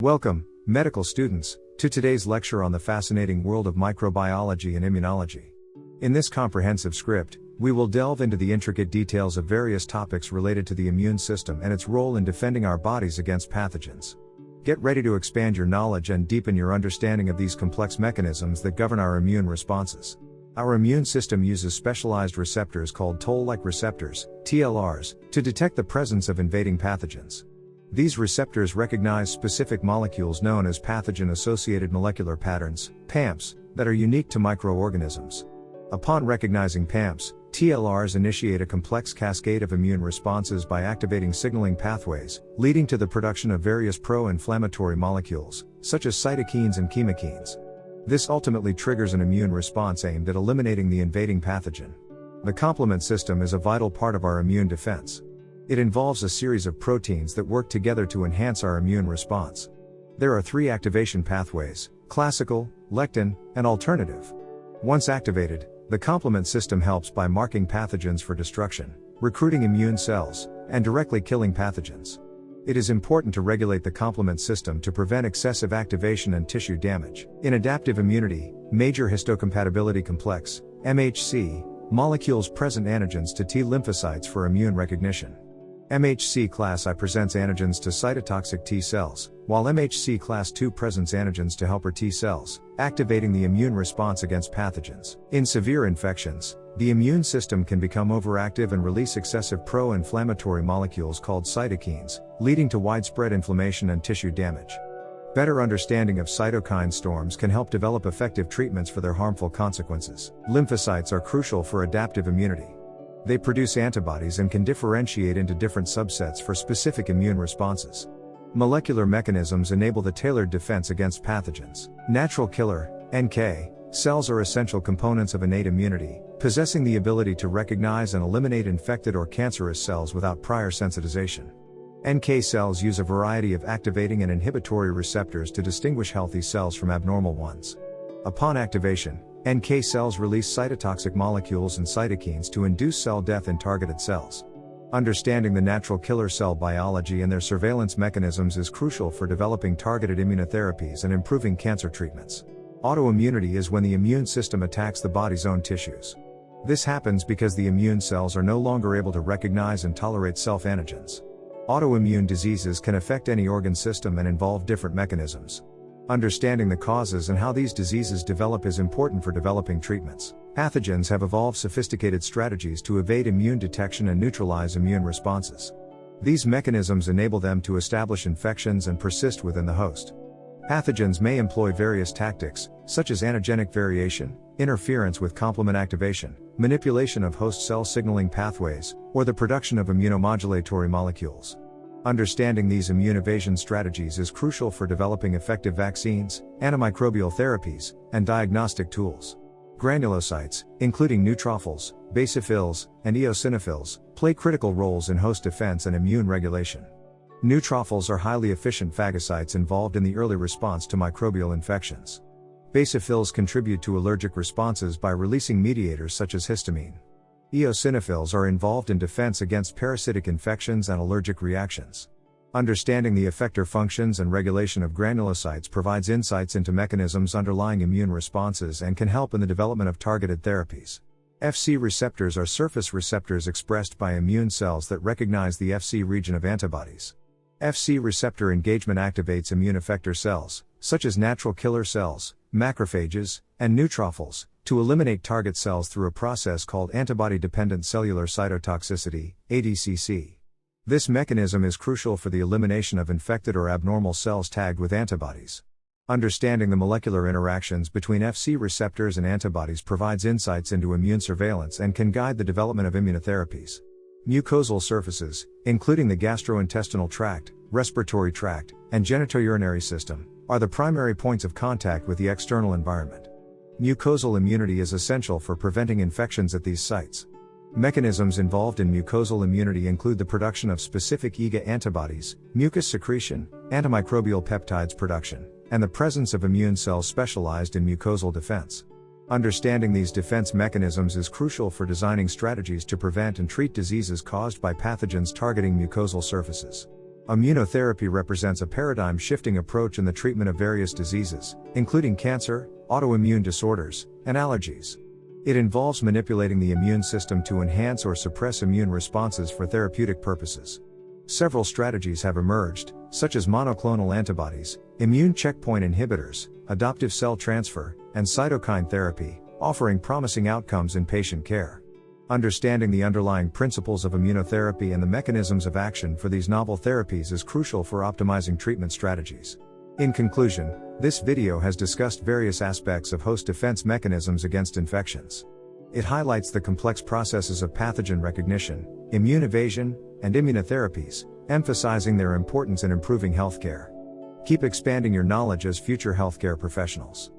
Welcome, medical students, to today's lecture on the fascinating world of microbiology and immunology. In this comprehensive script, we will delve into the intricate details of various topics related to the immune system and its role in defending our bodies against pathogens. Get ready to expand your knowledge and deepen your understanding of these complex mechanisms that govern our immune responses. Our immune system uses specialized receptors called toll-like receptors, TLRs, to detect the presence of invading pathogens. These receptors recognize specific molecules known as pathogen-associated molecular patterns, PAMPs, that are unique to microorganisms. Upon recognizing PAMPs, TLRs initiate a complex cascade of immune responses by activating signaling pathways, leading to the production of various pro-inflammatory molecules, such as cytokines and chemokines. This ultimately triggers an immune response aimed at eliminating the invading pathogen. The complement system is a vital part of our immune defense. It involves a series of proteins that work together to enhance our immune response. There are three activation pathways: classical, lectin, and alternative. Once activated, the complement system helps by marking pathogens for destruction, recruiting immune cells, and directly killing pathogens. It is important to regulate the complement system to prevent excessive activation and tissue damage. In adaptive immunity, major histocompatibility complex, MHC, molecules present antigens to T lymphocytes for immune recognition. MHC class I presents antigens to cytotoxic T cells, while MHC class II presents antigens to helper T cells, activating the immune response against pathogens. In severe infections, the immune system can become overactive and release excessive pro-inflammatory molecules called cytokines, leading to widespread inflammation and tissue damage. Better understanding of cytokine storms can help develop effective treatments for their harmful consequences. Lymphocytes are crucial for adaptive immunity. They produce antibodies and can differentiate into different subsets for specific immune responses. Molecular mechanisms enable the tailored defense against pathogens. Natural killer, NK, cells are essential components of innate immunity, possessing the ability to recognize and eliminate infected or cancerous cells without prior sensitization. NK cells use a variety of activating and inhibitory receptors to distinguish healthy cells from abnormal ones. Upon activation, NK cells release cytotoxic molecules and cytokines to induce cell death in targeted cells. Understanding the natural killer cell biology and their surveillance mechanisms is crucial for developing targeted immunotherapies and improving cancer treatments. Autoimmunity is when the immune system attacks the body's own tissues. This happens because the immune cells are no longer able to recognize and tolerate self-antigens. Autoimmune diseases can affect any organ system and involve different mechanisms. Understanding the causes and how these diseases develop is important for developing treatments. Pathogens have evolved sophisticated strategies to evade immune detection and neutralize immune responses. These mechanisms enable them to establish infections and persist within the host. Pathogens may employ various tactics, such as antigenic variation, interference with complement activation, manipulation of host cell signaling pathways, or the production of immunomodulatory molecules. Understanding these immune evasion strategies is crucial for developing effective vaccines, antimicrobial therapies, and diagnostic tools. Granulocytes, including neutrophils, basophils, and eosinophils, play critical roles in host defense and immune regulation. Neutrophils are highly efficient phagocytes involved in the early response to microbial infections. Basophils contribute to allergic responses by releasing mediators such as histamine. Eosinophils are involved in defense against parasitic infections and allergic reactions. Understanding the effector functions and regulation of granulocytes provides insights into mechanisms underlying immune responses and can help in the development of targeted therapies. Fc receptors are surface receptors expressed by immune cells that recognize the Fc region of antibodies. Fc receptor engagement activates immune effector cells, such as natural killer cells, macrophages, and neutrophils, to eliminate target cells through a process called antibody-dependent cellular cytotoxicity, ADCC. This mechanism is crucial for the elimination of infected or abnormal cells tagged with antibodies. Understanding the molecular interactions between Fc receptors and antibodies provides insights into immune surveillance and can guide the development of immunotherapies. Mucosal surfaces, including the gastrointestinal tract, respiratory tract, and genitourinary system, are the primary points of contact with the external environment. Mucosal immunity is essential for preventing infections at these sites. Mechanisms involved in mucosal immunity include the production of specific IgA antibodies, mucus secretion, antimicrobial peptides production, and the presence of immune cells specialized in mucosal defense. Understanding these defense mechanisms is crucial for designing strategies to prevent and treat diseases caused by pathogens targeting mucosal surfaces. Immunotherapy represents a paradigm-shifting approach in the treatment of various diseases, including cancer, autoimmune disorders, and allergies. It involves manipulating the immune system to enhance or suppress immune responses for therapeutic purposes. Several strategies have emerged, such as monoclonal antibodies, immune checkpoint inhibitors, adoptive cell transfer, and cytokine therapy, offering promising outcomes in patient care. Understanding the underlying principles of immunotherapy and the mechanisms of action for these novel therapies is crucial for optimizing treatment strategies. In conclusion, this video has discussed various aspects of host defense mechanisms against infections. It highlights the complex processes of pathogen recognition, immune evasion, and immunotherapies, emphasizing their importance in improving healthcare. Keep expanding your knowledge as future healthcare professionals.